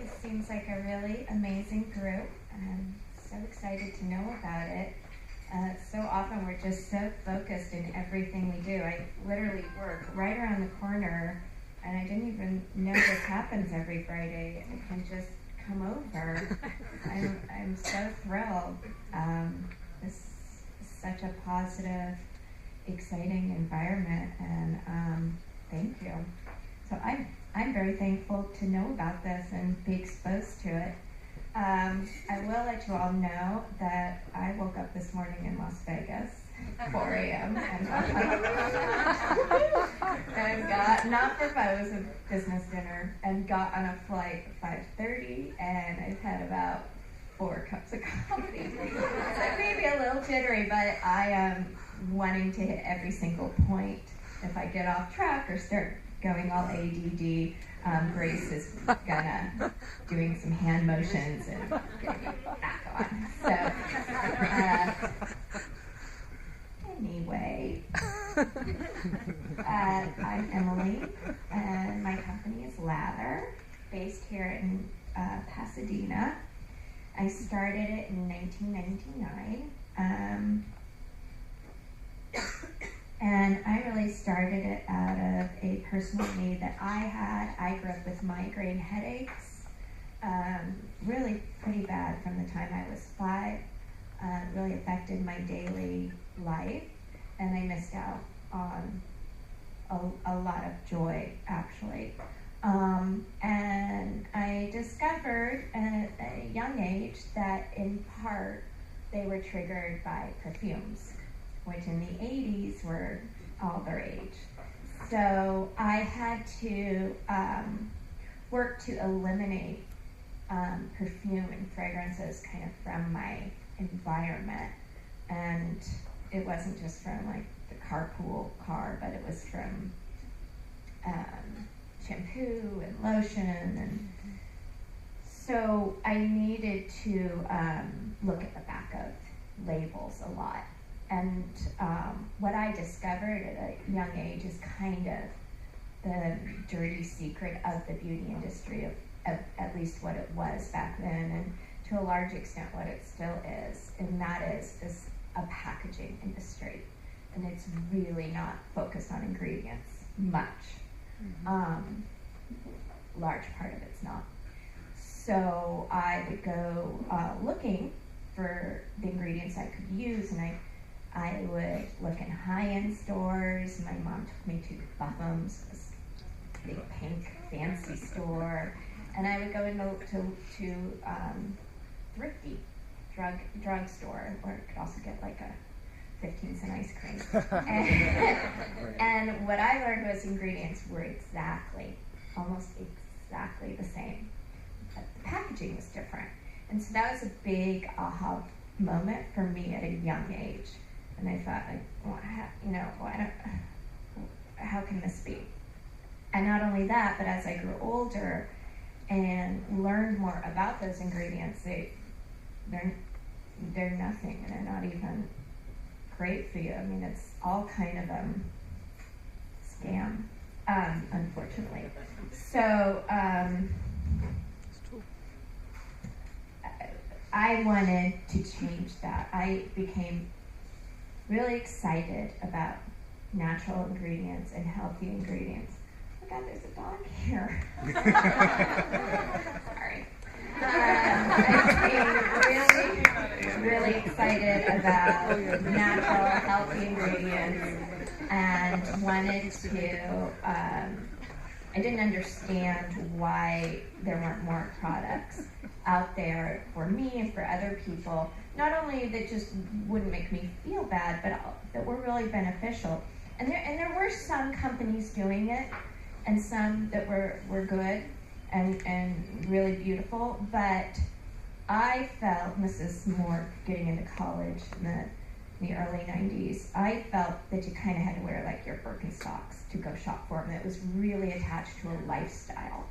This seems like a really amazing group. I'm so excited to know about it. So often we're just so focused in everything we do. I literally work right around the corner, and I didn't even know this happens every Friday. I can just come over. I'm so thrilled. This is such a positive, exciting environment, and thank you. So I'm very thankful to know about this and be exposed to it. I will let you all know that I woke up this morning in Las Vegas at 4 a.m. and got, not for fun, it was a business dinner, and got on a flight at 5:30, and I've had about 4 cups of coffee. So maybe a little jittery, but I am wanting to hit every single point. If I get off track or start going all ADD, Grace is gonna doing some hand motions and getting me back on. So anyway, I'm Emilie, and my company is Lather, based here in Pasadena. I started it in 1999. And I really started it out of a personal need that I had. I grew up with migraine headaches, really pretty bad from the time I was 5. Really affected my daily life, and I missed out on a lot of joy, actually. And I discovered at a young age that in part they were triggered by perfumes, which in the 80s were all the rage. So I had to work to eliminate perfume and fragrances kind of from my environment. And it wasn't just from like the carpool car, but it was from shampoo and lotion. And so I needed to look at the back of labels a lot. And what I discovered at a young age is kind of the dirty secret of the beauty industry, of at least what it was back then, and to a large extent what it still is, and that is a packaging industry. And it's really not focused on ingredients much. Large part of it's not. So I would go looking for the ingredients I could use, and I would look in high-end stores. My mom took me to Bufham's, this big pink fancy store, and I would go into thrifty drugstore, or I could also get like a 15-cent ice cream. And what I learned was ingredients were almost exactly the same, but the packaging was different. And so that was a big aha moment for me at a young age. And I thought, how can this be? And not only that, but as I grew older and learned more about those ingredients, they're nothing, and they're not even great for you. I mean, it's all kind of a scam, unfortunately. So I wanted to change that. I became really excited about natural ingredients and healthy ingredients. Oh God, there's a dog here. Sorry. I became really excited about natural, healthy ingredients, and wanted to, I didn't understand why there weren't more products out there for me and for other people, not only that just wouldn't make me feel bad, but that were really beneficial. And there were some companies doing it, and some that were good and really beautiful, but I felt, and this is more getting into college in the early 90s, I felt that you kind of had to wear like your Birkenstocks to go shop for them. It was really attached to a lifestyle.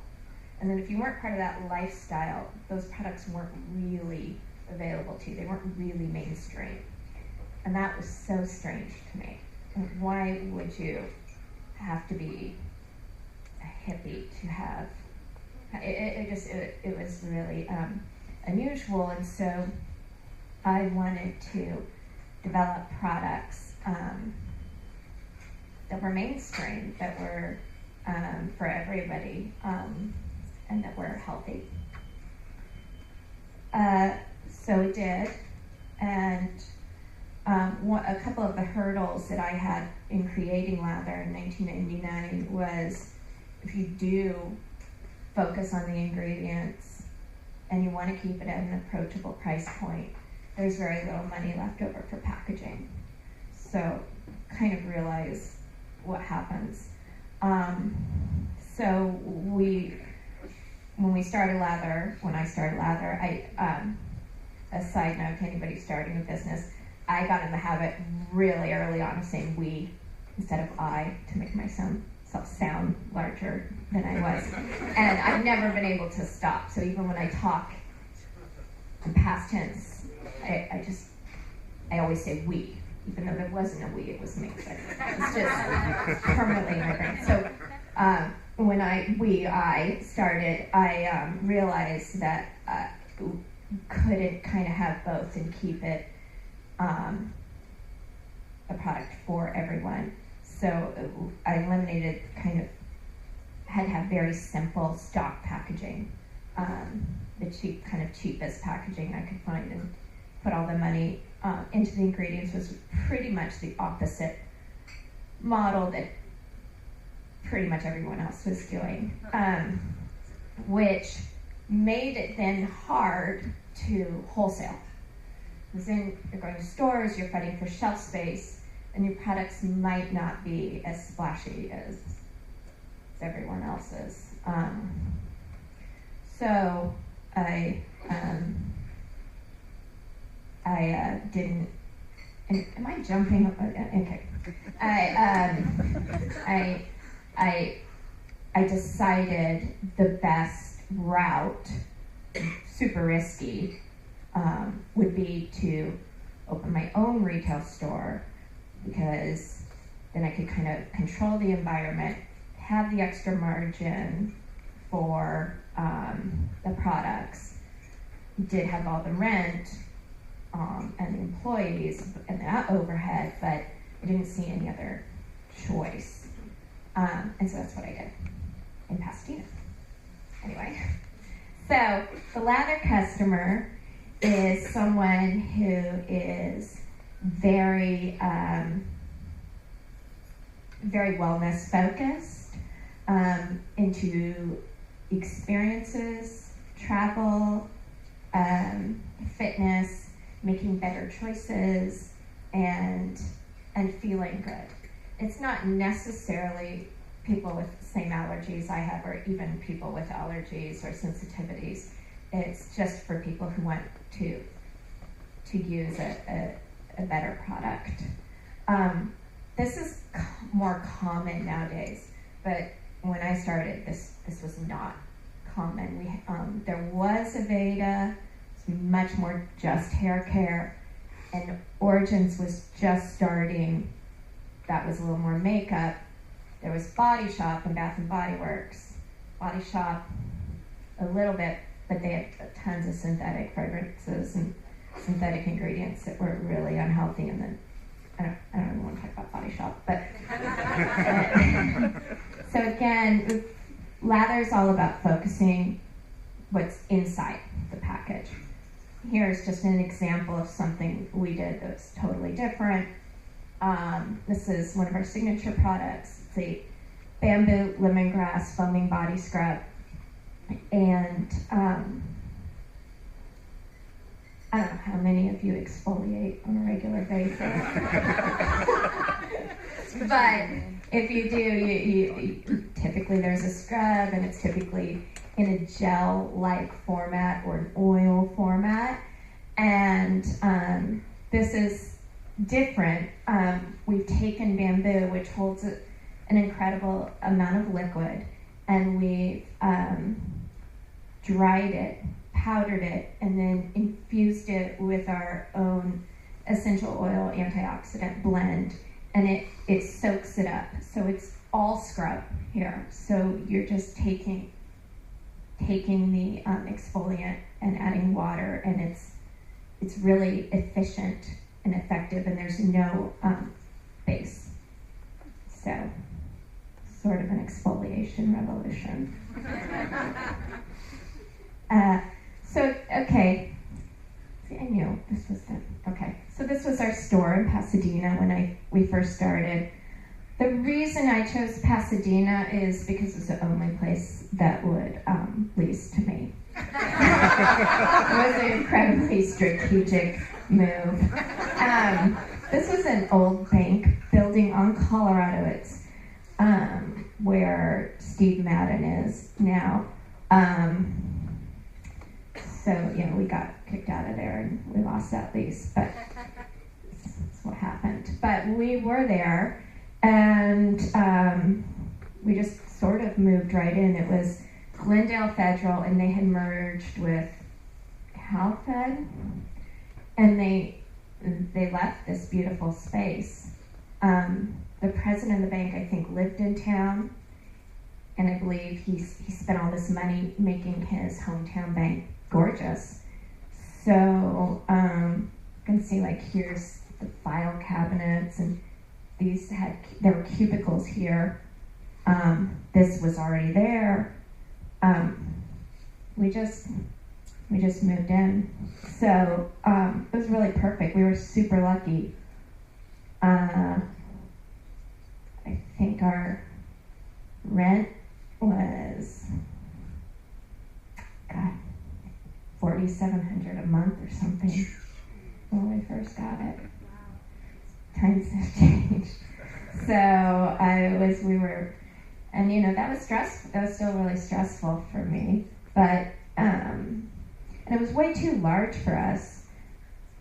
And then if you weren't part of that lifestyle, those products weren't really available to you. They weren't really mainstream. And that was so strange to me. And why would you have to be a hippie to have it was really unusual, and so I wanted to develop products that were mainstream, that were for everybody, and that were healthy. So it did, and a couple of the hurdles that I had in creating Lather in 1999 was, if you do focus on the ingredients and you want to keep it at an approachable price point, there's very little money left over for packaging. So kind of realize what happens. So when I started Lather, a side note to anybody starting a business, I got in the habit really early on of saying we instead of I to make myself sound larger than I was. And I've never been able to stop. So even when I talk in past tense, I always say we, even though there wasn't a we, it was me. But it's just permanently in my brain. So when I started, I realized that couldn't kind of have both and keep it a product for everyone. So I eliminated had to have very simple stock packaging, the cheapest packaging I could find, and put all the money into the ingredients was pretty much the opposite model that pretty much everyone else was doing, which made it then hard to wholesale. Because then you're going to stores, you're fighting for shelf space, and your products might not be as splashy as everyone else's. So I didn't. Am I jumping? Okay. I decided the best route, super risky, would be to open my own retail store, because then I could kind of control the environment, have the extra margin for the products, did have all the rent and the employees and that overhead, but I didn't see any other choice. And so that's what I did in Pasadena. Anyway, so the Lather customer is someone who is very, very wellness focused, into experiences, travel, fitness, making better choices, and feeling good. It's not necessarily people with the same allergies I have, or even people with allergies or sensitivities. It's just for people who want to use a better product. This is more common nowadays, but when I started, this was not common. There was Aveda, it's much more just hair care, and Origins was just starting. That was a little more makeup. There was Body Shop and Bath and Body Works. Body Shop, a little bit, but they had tons of synthetic fragrances and synthetic ingredients that were really unhealthy. And then I don't even want to talk about Body Shop, but so again, Lather's all about focusing what's inside the package. Here's just an example of something we did that's totally different. This is one of our signature products. It's a bamboo lemongrass foaming body scrub. And I don't know how many of you exfoliate on a regular basis. But if you do, you typically there's a scrub, and it's typically in a gel-like format or an oil format. And this is different. We've taken bamboo, which holds an incredible amount of liquid, and we've dried it, powdered it, and then infused it with our own essential oil antioxidant blend, and it soaks it up. So it's all scrub here. So you're just taking taking the exfoliant and adding water, and it's really efficient and effective, and there's no base. So, sort of an exfoliation revolution. Okay. See, I knew this was done. Okay. So this was our store in Pasadena when we first started. The reason I chose Pasadena is because it's the only place that would lease to me. It was an incredibly strategic move. This was an old bank building on Colorado. It's where Steve Madden is now. So, we got kicked out of there and we lost that lease, but that's what happened. But we were there, and we just sort of moved right in. It was Glendale Federal, and they had merged with CalFed, and they left this beautiful space. The president of the bank, I think, lived in town, and I believe he spent all this money making his hometown bank gorgeous. So you can see, like, here's the file cabinets, and there were cubicles here. This was already there. We just moved in. So it was really perfect. We were super lucky. I think our rent was $4,700 a month or something when we first got it. Times have changed. So that was stressful. That was still really stressful for me, but and it was way too large for us.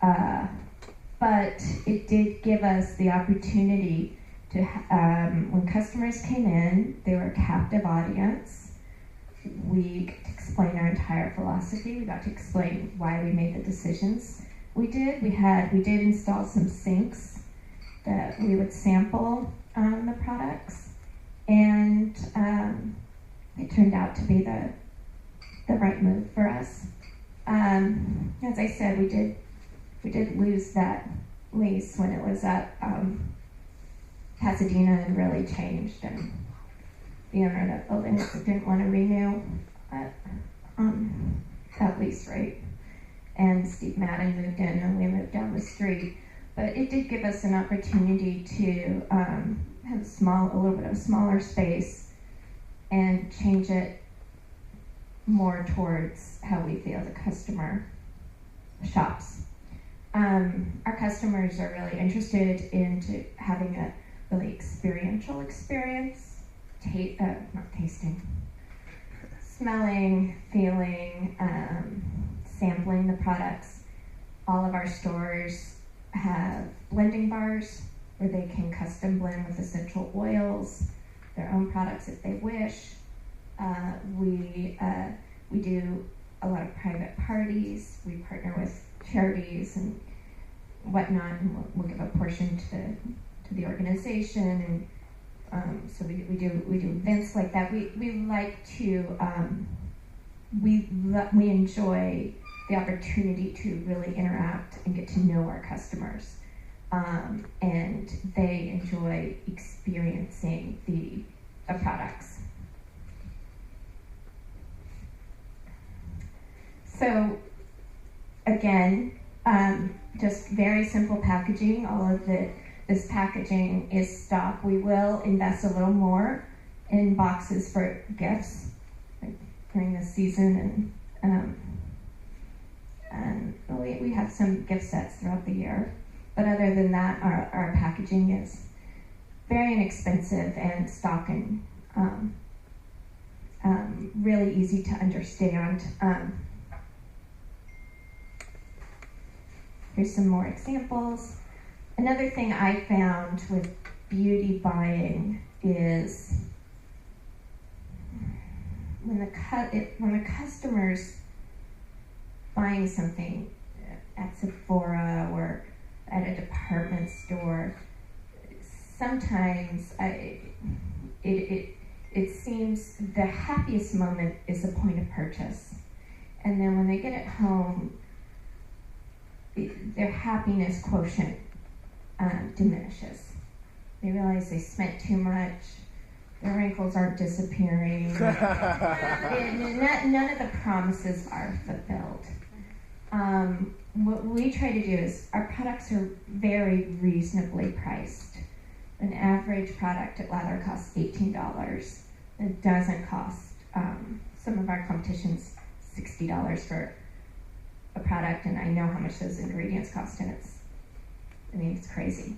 But it did give us the opportunity to, when customers came in, they were a captive audience. We got to explain our entire philosophy. We got to explain why we made the decisions we did. We did install some sinks that we would sample the products, and it turned out to be the right move for us. As I said, we did lose that lease when it was at Pasadena, and really changed, and the owner of that building didn't want to renew that lease rate, and Steve Madden moved in, and we moved down the street. But it did give us an opportunity to have a little bit of a smaller space and change it more towards how we feel the customer shops. Our customers are really interested in having a really experiential experience, not tasting, smelling, feeling, sampling the products. All of our stores have blending bars where they can custom blend with essential oils, their own products if they wish. We do a lot of private parties. We partner with charities and whatnot, and we'll give a portion to the organization, and so we do events like that. We like to we enjoy the opportunity to really interact and get to know our customers, and they enjoy experiencing the products. So again, just very simple packaging. All of this packaging is stock. We will invest a little more in boxes for gifts, like during the season, and we have some gift sets throughout the year. But other than that, our packaging is very inexpensive and stock and really easy to understand. Here's some more examples. Another thing I found with beauty buying is when the customer's buying something at Sephora or at a department store, sometimes it it seems the happiest moment is the point of purchase. And then when they get it home, their happiness quotient diminishes. They realize they spent too much, their wrinkles aren't disappearing, none of the promises are fulfilled. What we try to do is, our products are very reasonably priced. An average product at Lather costs $18. It doesn't cost, some of our competition's $60 for a product, and I know how much those ingredients cost, and it's crazy.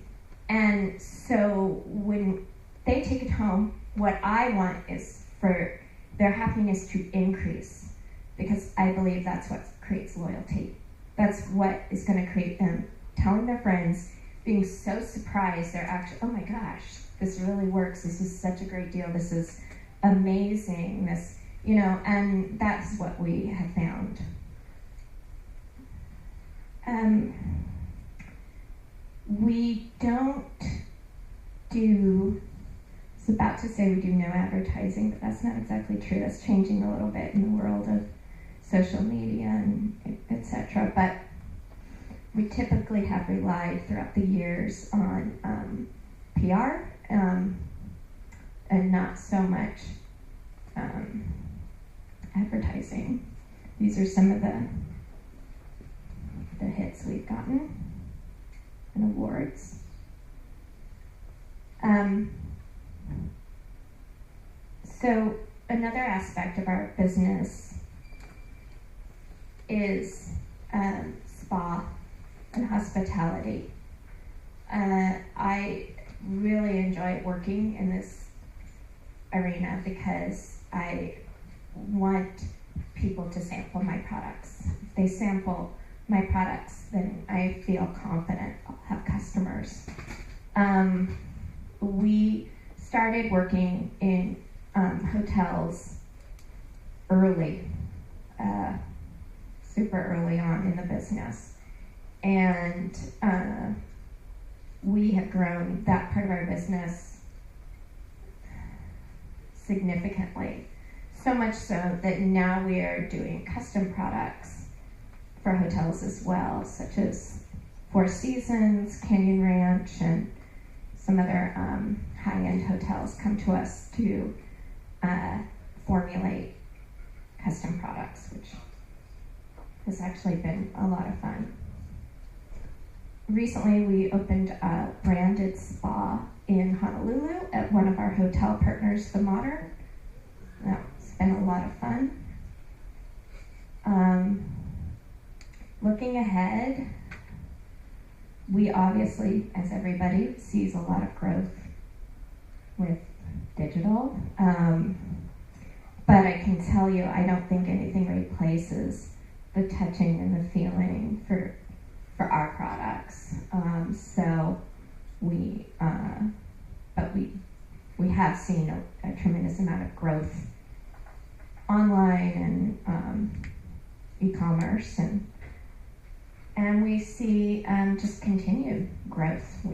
And so when they take it home, what I want is for their happiness to increase, because I believe that's what creates loyalty. That's what is going to create them telling their friends, being so surprised they're actually, oh my gosh, this really works, this is such a great deal, this is amazing, this, and that's what we have found. We don't do, I was about to say we do no advertising, but that's not exactly true. That's changing a little bit in the world of social media and etc. But we typically have relied throughout the years on PR and not so much advertising. These are some of the hits we've gotten and awards. So another aspect of our business is spa and hospitality. I really enjoy working in this arena because I want people to sample my products. If they sample my products, then I feel confident I'll have customers. We started working in hotels early, super early on in the business. And we have grown that part of our business significantly. So much so that now we are doing custom products for hotels as well, such as Four Seasons, Canyon Ranch, and some other high-end hotels come to us to formulate custom products, which has actually been a lot of fun. Recently, we opened a branded spa in Honolulu at one of our hotel partners, The Modern. That's been a lot of fun. Looking ahead, we obviously, as everybody, sees a lot of growth with digital. But I can tell you, I don't think anything replaces the touching and the feeling for our products. So we have seen a tremendous amount of growth online and e-commerce, and we see just continued growth.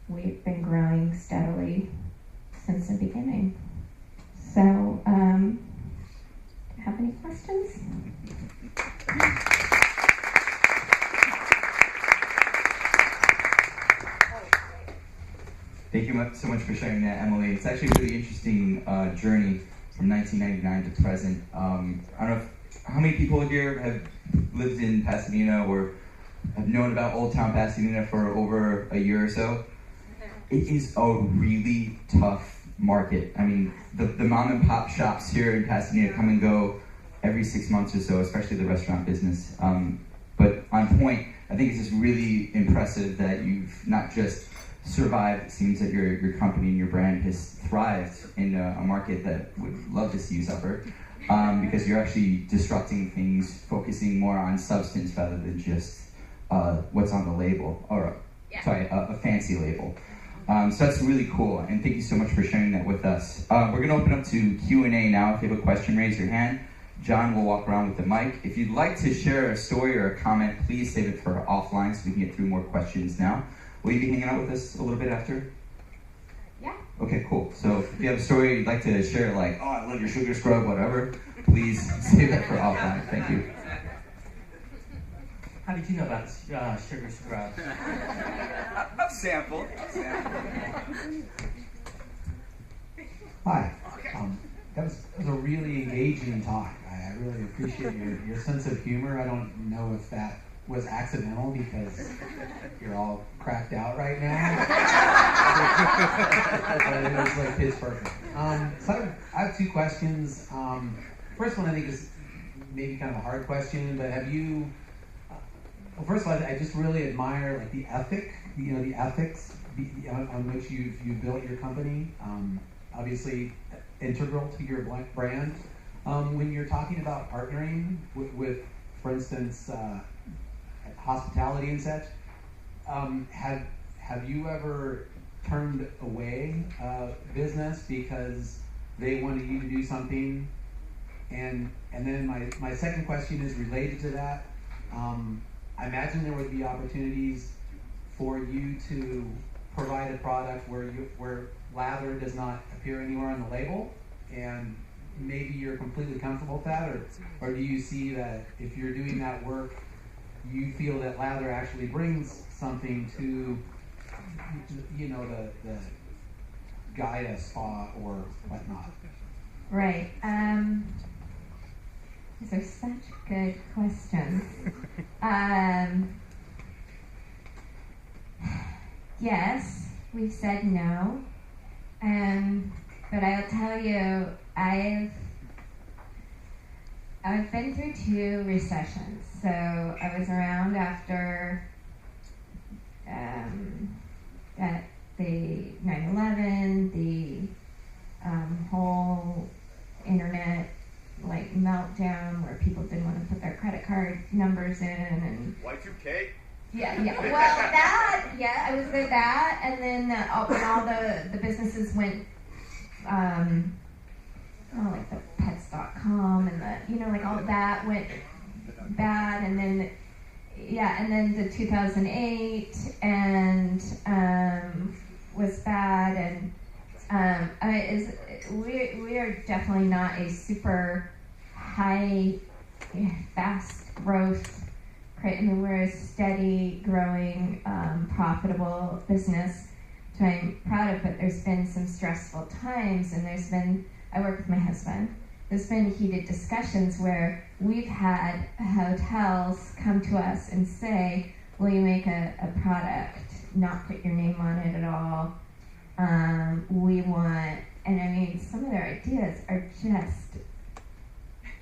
We've been growing steadily since the beginning. So, do you have any questions? Thank you so much for sharing that, Emilie. It's actually a really interesting journey from 1999 to present. I don't know how many people here have lived in Pasadena or have known about Old Town Pasadena for over a year or so. It is a really tough market. I mean, the mom and pop shops here in Pasadena come and go every 6 months or so, especially the restaurant business. But on point, I think it's just really impressive that you've not just survived. It seems that your company and your brand has thrived in a market that would love to see you suffer, because you're actually disrupting things, focusing more on substance rather than just what's on the label, or a fancy label. So that's really cool, and thank you so much for sharing that with us. We're going to open up to Q&A now. If you have a question, raise your hand. John will walk around with the mic. If you'd like to share a story or a comment, please save it for offline so we can get through more questions now. Will you be hanging out with us a little bit after? Yeah. Okay, cool. So if you have a story you'd like to share, like, oh, I love your sugar scrub, whatever, please save that for offline. Thank you. How did you know about sugar scrub? I've sampled. Hi. That was a really engaging talk. I really appreciate your sense of humor. I don't know if that was accidental because you're all cracked out right now. But it was like pitch perfect. So I have two questions. First one I think is maybe kind of a hard question, but have you? Well, first of all, I just really admire like the ethics on which you've built your company. Obviously integral to your brand. When you're talking about partnering with for instance, hospitality and such, have you ever turned away business because they wanted you to do something? And then my second question is related to that. I imagine there would be opportunities for you to provide a product where lather does not appear anywhere on the label, and maybe you're completely comfortable with that, or do you see that if you're doing that work, you feel that lather actually brings something to, the Gaia spa or whatnot? Right. These are such good questions. Yes, we've said no, but I'll tell you, I've been through 2 recessions. So I was around after at the 9/11, the whole internet like meltdown where people didn't want to put their credit card numbers in, and Y2K? yeah. Well, that, yeah, I was with that, and then when all the businesses went, like the pets.com and like all that went bad, and then the 2008 and was bad, and we are definitely not a super high, fast growth. I mean, we're a steady, growing, profitable business, which I'm proud of, but there's been some stressful times, and I work with my husband, there's been heated discussions where we've had hotels come to us and say, will you make a product, not put your name on it at all, and I mean, some of their ideas are just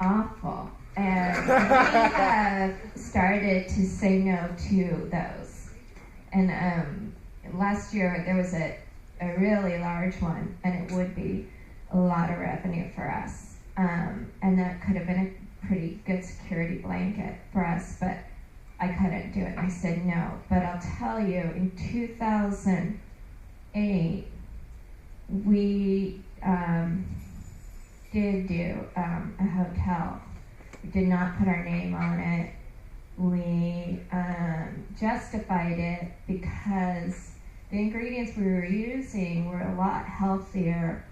awful. And we have started to say no to those. And last year there was a really large one, and it would be a lot of revenue for us. And that could have been a pretty good security blanket for us, but I couldn't do it, and I said no. But I'll tell you, in 2008, we did do a hotel. We did not put our name on it. We justified it because the ingredients we were using were a lot healthier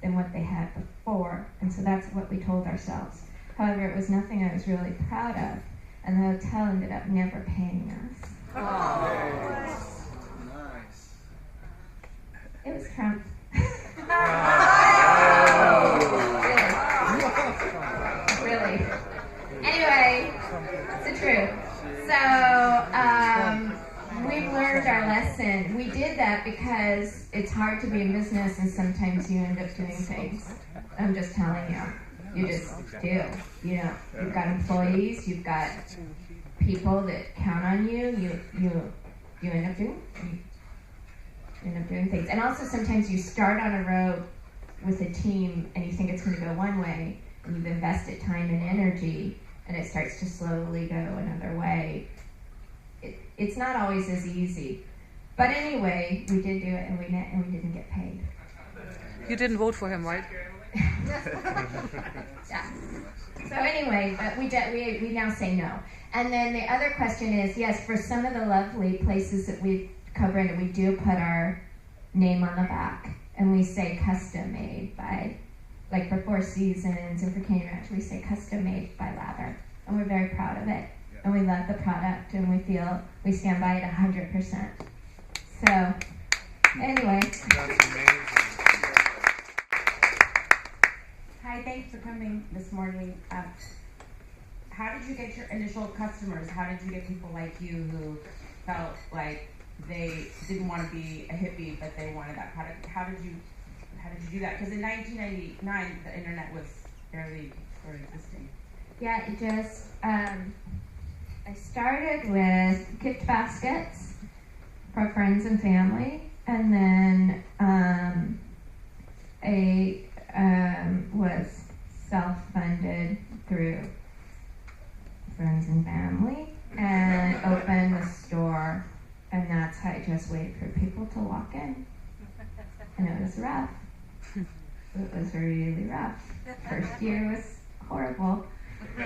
than what they had before, and so that's what we told ourselves. However, it was nothing I was really proud of, and the hotel ended up never paying us. Oh. Nice. It was Trump. Really. Anyway, it's the truth. So, we've learned our lesson. We did that because it's hard to be in business, and sometimes you end up doing things. I'm just telling you. You just do. You've got employees, you've got people that count on you. You end up doing things. And also sometimes you start on a road with a team and you think it's going to go one way, and you've invested time and energy, and it starts to slowly go another way. It's not always as easy. But anyway, we did do it, and we didn't get paid. You didn't vote for him, right? Yeah. So anyway, but we now say no. And then the other question is, yes, for some of the lovely places that we've covered, we do put our name on the back. and we say custom made by, like for Four Seasons and for Canyon Ranch, we say custom made by Lather, and we're very proud of it, and we love the product, and we feel we stand by it 100%. So, anyway. That's amazing. Hi, thanks for coming this morning. How did you get your initial customers? How did you get people like you who felt like they didn't want to be a hippie, but they wanted that product? How did you do that? Because in 1999, the internet was barely existing. Yeah, it just, I started with gift baskets for friends and family, and then I was self-funded through friends and family, and opened the store, and that's how I just waited for people to walk in. And it was rough. It was really rough. First year was horrible,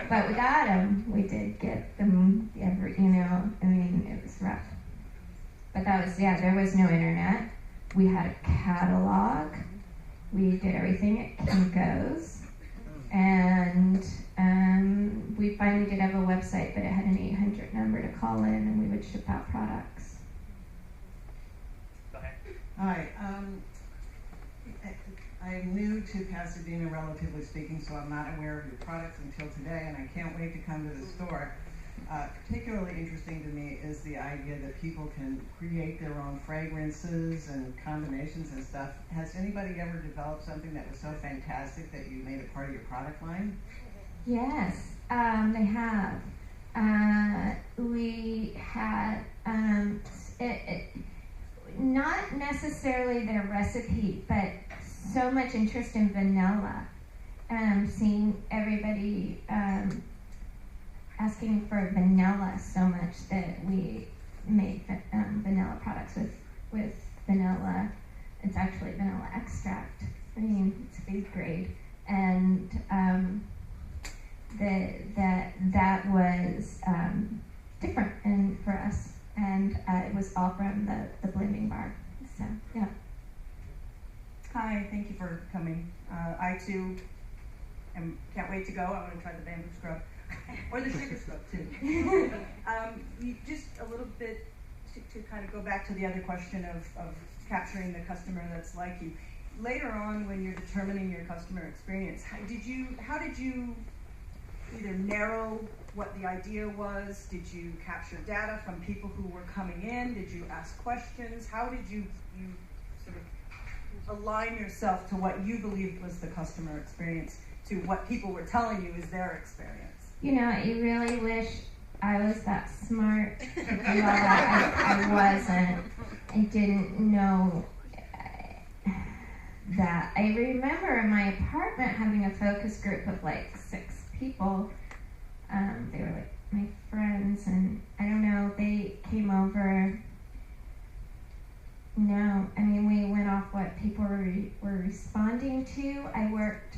but we got them. We did get them it was rough. But that was, there was no internet. We had a catalog. We did everything at Kinko's. And we finally did have a website, but it had an 800 number to call in, and we would ship out products. Go ahead. Hi, I'm new to Pasadena, relatively speaking, so I'm not aware of your products until today, and I can't wait to come to the store. Particularly interesting to me is the idea that people can create their own fragrances and combinations and stuff. Has anybody ever developed something that was so fantastic that you made it part of your product line? Yes, they have. We had not necessarily their recipe, but so much interest in vanilla. Seeing everybody asking for vanilla so much that we made vanilla products with vanilla. It's actually vanilla extract. I mean, it's food grade, and that was different and for us, and it was all from the blending bar. So yeah. Hi, thank you for coming. I too can't wait to go. I want to try the bamboo scrub or the sugar scrub too. Just a little bit to kind of go back to the other question of capturing the customer that's like you. Later on, when you're determining your customer experience, how did you either narrow what the idea was? Did you capture data from people who were coming in? Did you ask questions? How did you sort of align yourself to what you believed was the customer experience to what people were telling you is their experience? I really wish I was that smart. I wasn't. I didn't know that. I remember in my apartment having a focus group of like 6 people. They were like my friends, and I don't know, they came over. No, I mean, we went off what people were responding to. I worked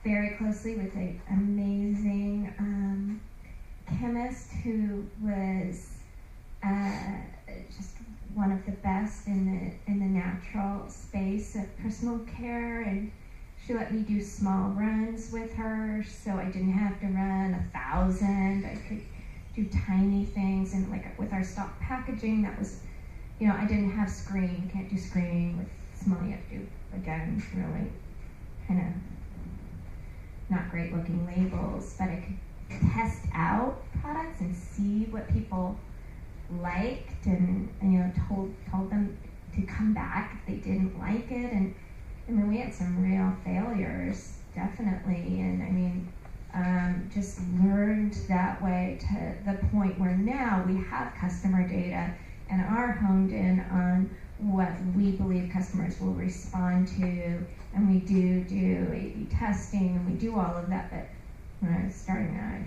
very closely with an amazing chemist who was just one of the best in the natural space of personal care, and she let me do small runs with her, so I didn't have to run 1,000. I could do tiny things, and like with our stock packaging, that was, I didn't have screen. You can't do screening with small. You have to do, again, really kind of not great looking labels, but I could test out products and see what people liked, and told them to come back if they didn't like it. And I mean, we had some real failures, definitely, and I mean, just learned that way to the point where now we have customer data and are honed in on what we believe customers will respond to, and we do A/B testing, and we do all of that. But when I was starting out, I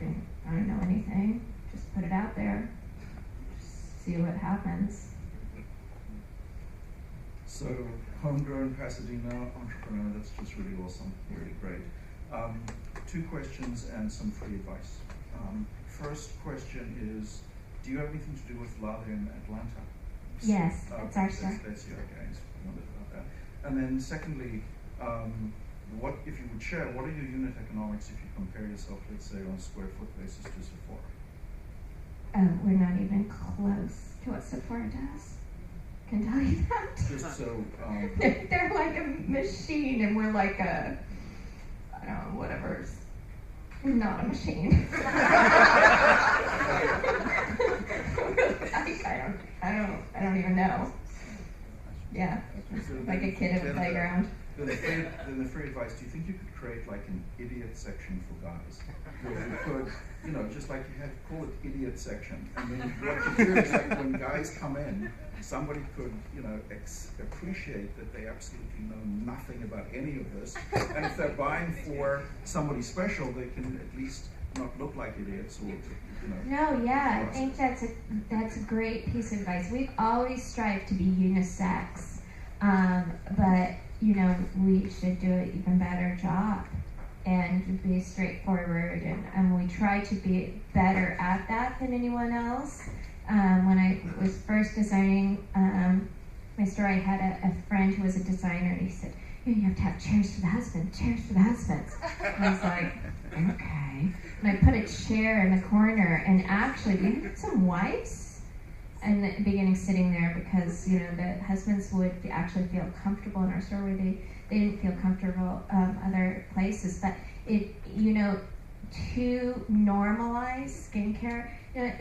didn't know anything. Just put it out there, just see what happens. So, homegrown Pasadena entrepreneur, that's just really awesome, really great. 2 questions and some free advice. First question is, do you have anything to do with LATHER in Atlanta? Yes, that's our stuff. That's your guys. And then secondly, what if you would share, what are your unit economics if you compare yourself, let's say, on a square foot basis to Sephora? We're not even close to what Sephora does. Can tell you that. Just so, they're like a machine, and we're like a, I don't know, whatever. Not a machine. I don't even know. Yeah, so like a kid at a playground. Then the free advice, do you think you could create like an idiot section for guys? Where you could, just like you had, call it idiot section. And then what you do is like when guys come in, somebody could, appreciate that they absolutely know nothing about any of this. And if they're buying for somebody special, they can at least not look like idiots or, No, yeah, I think that's a great piece of advice. We've always strived to be unisex, but we should do an even better job and be straightforward, and we try to be better at that than anyone else. When I was first designing my store, I had a friend who was a designer, and he said, you have to have chairs for the husband, chairs for the husbands. And I was like, okay. And I put a chair in the corner, and actually we had some wives in the beginning sitting there because, the husbands would actually feel comfortable in our store where they didn't feel comfortable other places. But to normalize skincare,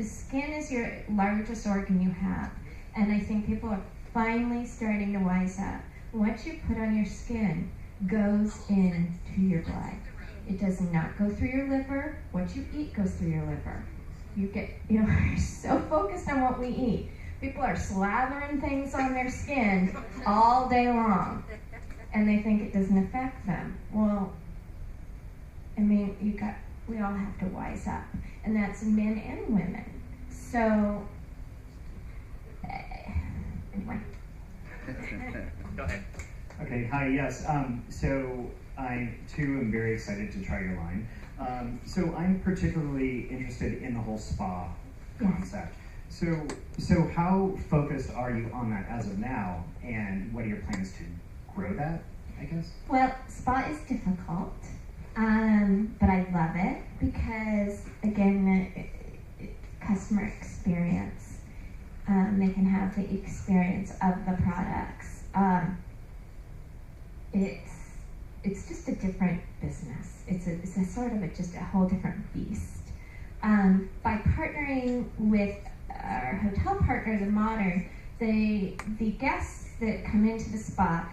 skin is your largest organ you have. And I think people are finally starting to wise up. What you put on your skin goes into your blood. It does not go through your liver. What you eat goes through your liver. You get, we're so focused on what we eat. People are slathering things on their skin all day long, and they think it doesn't affect them. Well, we all have to wise up, and that's men and women. So, anyway. Go ahead. Okay, hi, yes. So I, too, am very excited to try your line. So I'm particularly interested in the whole spa concept. So how focused are you on that as of now, and what are your plans to grow that, I guess? Well, spa is difficult, but I love it because, again, customer experience. They can have the experience of the products. It's just a different business. It's a sort of just a whole different beast. By partnering with our hotel partner, The Modern, the guests that come into the spa,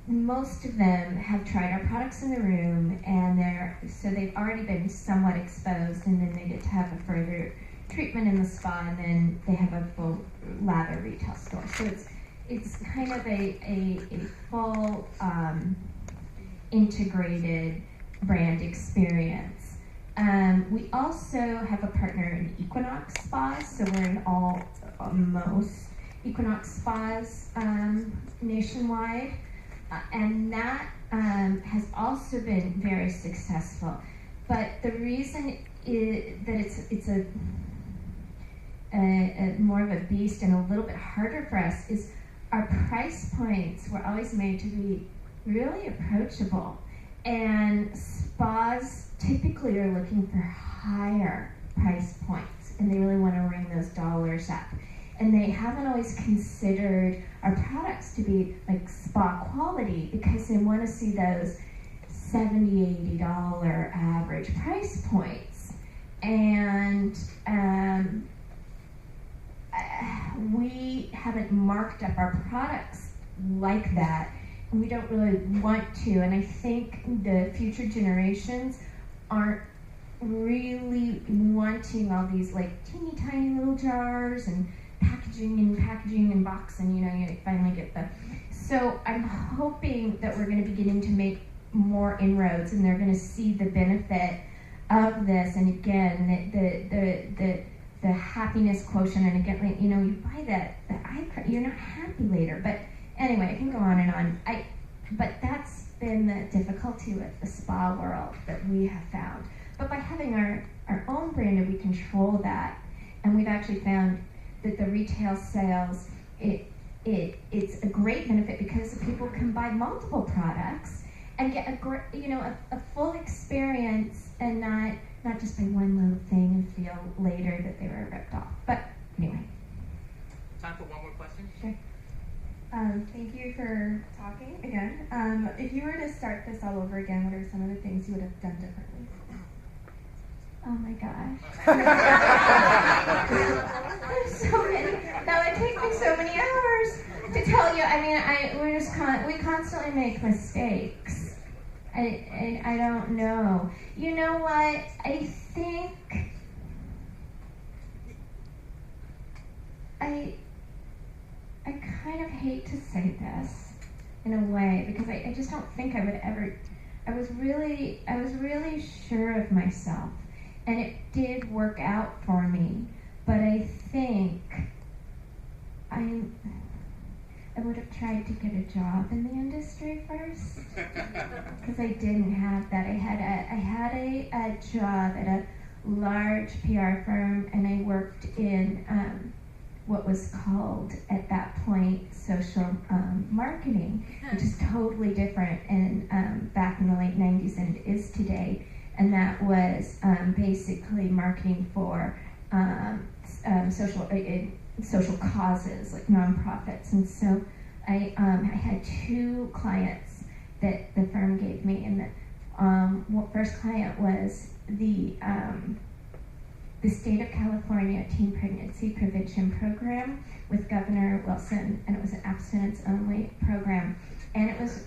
most of them have tried our products in the room, and they've already been somewhat exposed, and then they get to have a further treatment in the spa, and then they have a full lather retail store. So it's kind of a full integrated brand experience. We also have a partner in Equinox Spas, so we're in most Equinox Spas nationwide, and that has also been very successful. But the reason that it's a more of a beast and a little bit harder for us is our price points were always made to be really approachable, and spas typically are looking for higher price points, and they really want to ring those dollars up, and they haven't always considered our products to be like spa quality because they want to see those $70, $80 average price points, and we haven't marked up our products like that. We don't really want to, and I think the future generations aren't really wanting all these like teeny tiny little jars and packaging and boxing, you finally get the. So I'm hoping that we're going to be getting to make more inroads, and they're going to see the benefit of this, and again, the happiness quotient, and again, you buy that, the eye cream, you're not happy later, but anyway, I can go on and on. But that's been the difficulty with the spa world that we have found. But by having our own brand, we control that, and we've actually found that the retail sales, it's a great benefit because people can buy multiple products and get a full experience and not just buy one little thing and feel later that they were ripped off. But anyway. Time for one more question. Sure. Thank you for talking again. If you were to start this all over again, what are some of the things you would have done differently? Oh my gosh. There's so many. That would take me so many hours to tell you. I mean, we constantly make mistakes. I don't know. You know what? I think I kind of hate to say this in a way because I just don't think I would ever. I was really sure of myself, and it did work out for me. But I think I would have tried to get a job in the industry first because I didn't have that. I had a job at a large PR firm, and I worked in what was called at that point social marketing, which is totally different and back in the late 90s than it is today. And that was basically marketing for social causes like nonprofits. And so I had two clients that the firm gave me, and the first client was the State of California Teen Pregnancy Prevention Program with Governor Wilson, and it was an abstinence-only program. And it was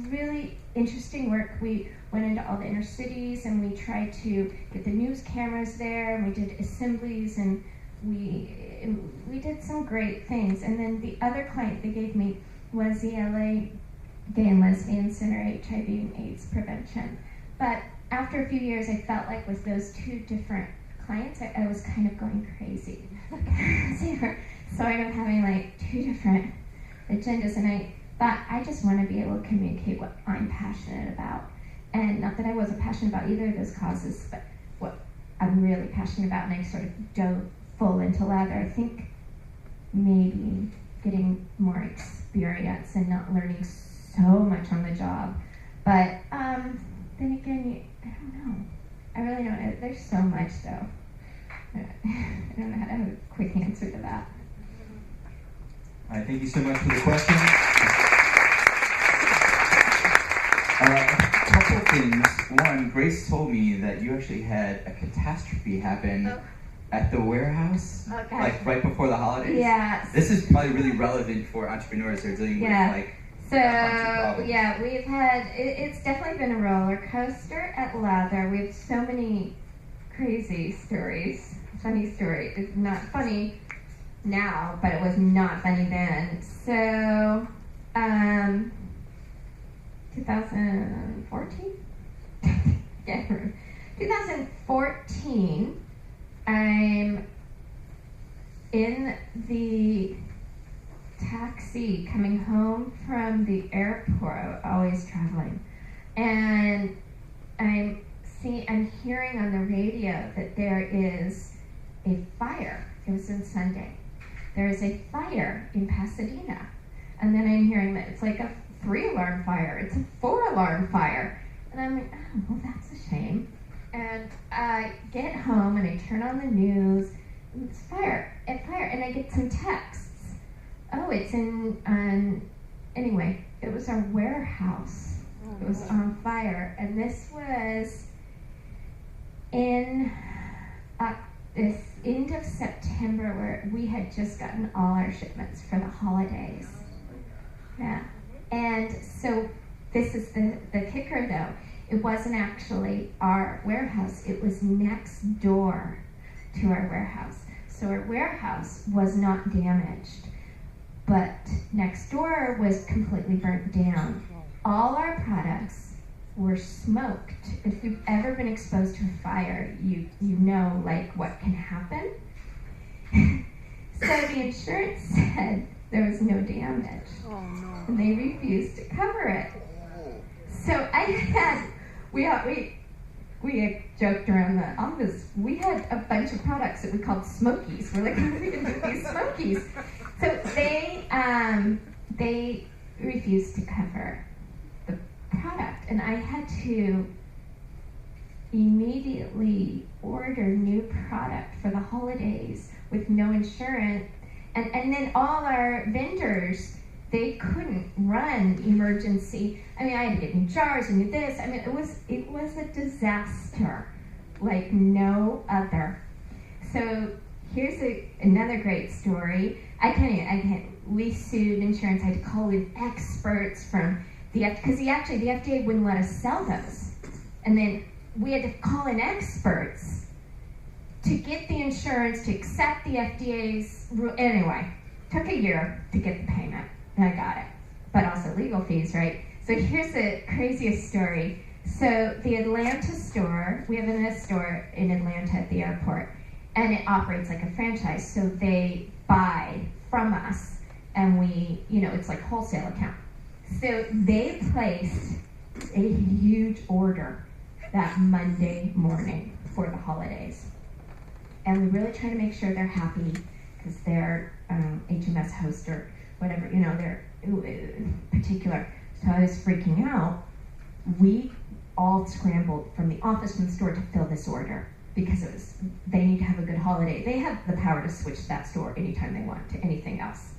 really interesting work. We went into all the inner cities, and we tried to get the news cameras there, and we did assemblies, and we did some great things. And then the other client they gave me was the LA Gay and Lesbian Center HIV and AIDS Prevention. But after a few years, I felt like with those two different clients, I was kind of going crazy. They were sort of having like two different agendas, and I thought I just want to be able to communicate what I'm passionate about. And not that I wasn't passionate about either of those causes, but what I'm really passionate about, and I sort of dove full into lather. I think maybe getting more experience and not learning so much on the job. But then again, I don't know. I really don't know. There's so much, though. I don't know how to have a quick answer to that. All right, thank you so much for the question. A couple things. One, Grace told me that you actually had a catastrophe happen at the warehouse, like right before the holidays. Yeah. This is probably really relevant for entrepreneurs who are dealing with like. So yeah, we've had it's definitely been a roller coaster at Lather. We have so many crazy stories. Funny story. It's not funny now, but it was not funny then. So 2014? Yeah, 2014, I'm in the taxi coming home from the airport, always traveling, and I'm hearing on the radio that there is a fire. It was on Sunday. There is a fire in Pasadena, and then I'm hearing that it's like a 3-alarm fire. It's a 4-alarm fire, and I'm like, oh, well, that's a shame. And I get home and I turn on the news. And it's fire, and I get some texts. Oh, it's anyway, it was our warehouse. It was on fire, and this was in this end of September, where we had just gotten all our shipments for the holidays. Yeah, and so this is the kicker, though. It wasn't actually our warehouse. It was next door to our warehouse. So our warehouse was not damaged, but next door was completely burnt down. All our products were smoked. If you've ever been exposed to a fire, you know like what can happen. So the insurance said there was no damage. Oh, no. And they refused to cover it. So we had joked around the office. We had a bunch of products that we called Smokies. We're like, what are we going to do with these Smokies? So they refused to cover the product, and I had to immediately order new product for the holidays with no insurance, and then all our vendors, they couldn't run emergency. I mean, I had to get new jars and new this. I mean, it was a disaster like no other. So here's another great story. We sued insurance. I had to call in experts from because the FDA wouldn't let us sell those, and then we had to call in experts to get the insurance to accept the FDA's rule. Anyway, took a year to get the payment, and I got it, but also legal fees, right? So here's the craziest story. So the Atlanta store, we have a store in Atlanta at the airport, and it operates like a franchise. So they buy from us, and we, it's like wholesale account. So they placed a huge order that Monday morning for the holidays. And we really try to make sure they're happy because they're HMS host or whatever, they're particular. So I was freaking out. We all scrambled from the office and the store to fill this order because they need to have a good holiday. They have the power to switch that store anytime they want to anything else.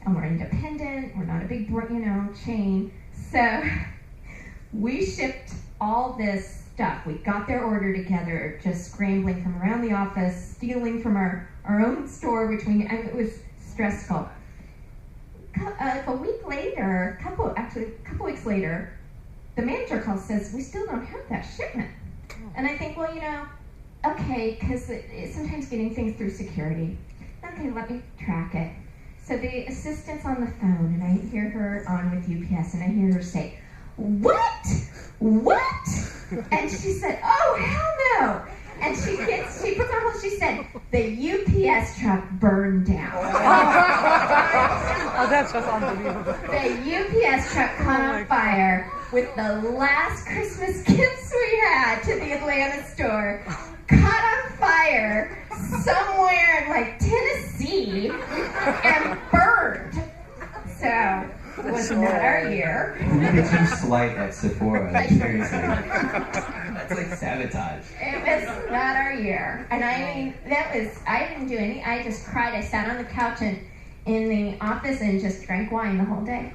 And we're independent, we're not a big, chain. So we shipped all this stuff. We got their order together, just scrambling from around the office, stealing from our own store, it was stressful. A week later, a couple weeks later, the manager calls, says, we still don't have that shipment. And I think, okay, because it's sometimes getting things through security. Okay, let me track it. So the assistant's on the phone, and I hear her on with UPS, and I hear her say, what? And she said, oh, hell no. And she puts on hold, she said, the UPS truck burned down. Oh, that's just unbelievable. The UPS truck caught on fire with the last Christmas gifts we had to the Atlanta store. Caught on fire somewhere in like Tennessee and burned. So it was not our year. Look at you slight at Sephora. Like, seriously. That's like sabotage. It was not our year. And I mean, I didn't do any. I just cried. I sat on the couch in the office and just drank wine the whole day.